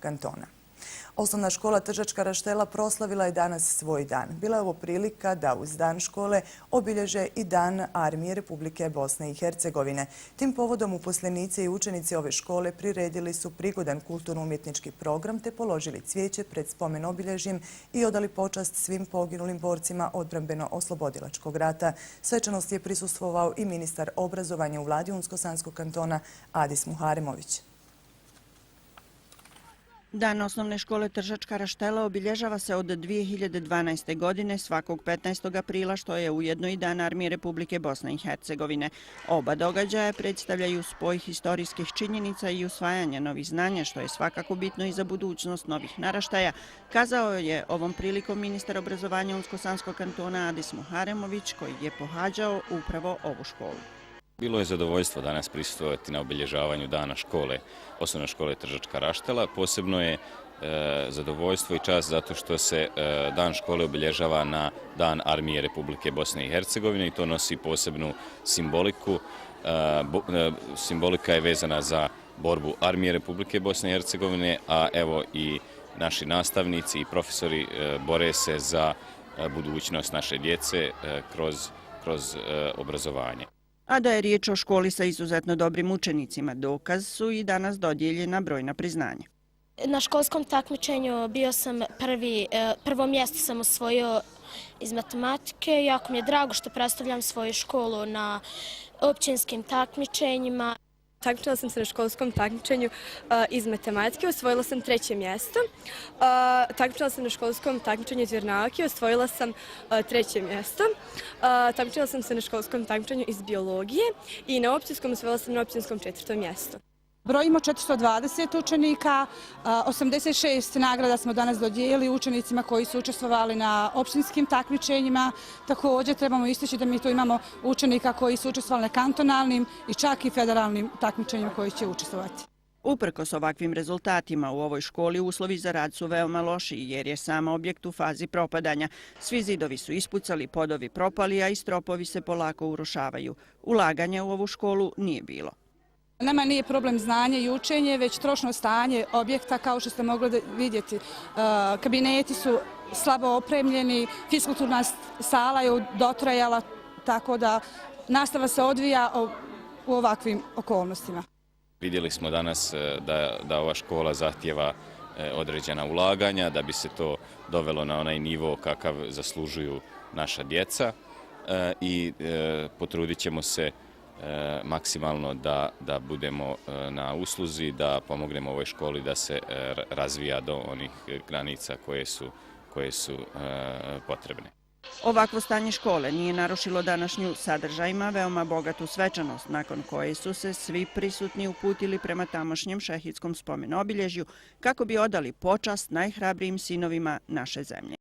kantona. Osnovna škola Tržačka Raštela proslavila je danas svoj dan. Bila je ovo prilika da uz dan škole obilježe i Dan Armije Republike Bosne i Hercegovine. Tim povodom uposlenici i učenici ove škole priredili su prigodan kulturno-umjetnički program te položili cvijeće pred spomen obilježjem i odali počast svim poginulim borcima odbrambeno-oslobodilačkog rata. Svečanosti je prisustvovao i ministar obrazovanja u vladi Unsko-Sanskog kantona Adis Muharemović. Dan osnovne škole Tržačka Raštela obilježava se od 2012. godine svakog 15. aprila, što je ujedno i Dan Armije Republike Bosne i Hercegovine. Oba događaja predstavljaju spoj historijskih činjenica i usvajanja novih znanja, što je svakako bitno i za budućnost novih naraštaja, kazao je ovom prilikom ministar obrazovanja Unsko-Sanskog kantona Adis Muharemović, koji je pohađao upravo ovu školu. Bilo je zadovoljstvo danas prisustvovati na obilježavanju dana škole, osnovne škole Tržačka Raštela. Posebno je zadovoljstvo i čast zato što se dan škole obilježava na Dan Armije Republike Bosne i Hercegovine i to nosi posebnu simboliku. Simbolika je vezana za borbu Armije Republike Bosne i Hercegovine, a evo i naši nastavnici i profesori bore se za budućnost naše djece kroz obrazovanje. A da je riječ o školi sa izuzetno dobrim učenicima, dokaz su i danas dodijeljena brojna priznanja. Na školskom takmičenju bio sam prvo mjesto sam osvojio iz matematike. Jako mi je drago što predstavljam svoju školu na općinskim takmičenjima. Takmičila sam se na školskom takmičenju iz matematike, osvojila sam 3. mjesto. Takmičila sam na školskom takmičenju iz vjernauke, osvojila sam 3. mjesto. Takmičila sam se na školskom takmičenju iz biologije i na općinskom osvojila sam na općinskom 4. mjestu. Brojimo 420 učenika, 86 nagrada smo danas dodijelili učenicima koji su učestvovali na općinskim takmičenjima. Također trebamo istaći da mi tu imamo učenika koji su učestvovali na kantonalnim i čak i federalnim takmičenjima koji će učestvovati. Uprkos ovakvim rezultatima u ovoj školi uslovi za rad su veoma loši jer je sam objekt u fazi propadanja. Svi zidovi su ispucali, podovi propali, a i stropovi se polako urušavaju. Ulaganja u ovu školu nije bilo. Nama nije problem znanje i učenje, već trošno stanje objekta, kao što ste mogli vidjeti. Kabineti su slabo opremljeni, fiskulturna sala je dotrajala, tako da nastava se odvija u ovakvim okolnostima. Vidjeli smo danas da ova škola zahtjeva određena ulaganja, da bi se to dovelo na onaj nivo kakav zaslužuju naša djeca i potrudit ćemo se maksimalno da budemo na usluzi, da pomognemo ovoj školi da se razvija do onih granica koje su potrebne. Ovakvo stanje škole nije narušilo današnju sadržajima veoma bogatu svečanost, nakon koje su se svi prisutni uputili prema tamošnjem šehidskom spomen obilježju kako bi odali počast najhrabrijim sinovima naše zemlje.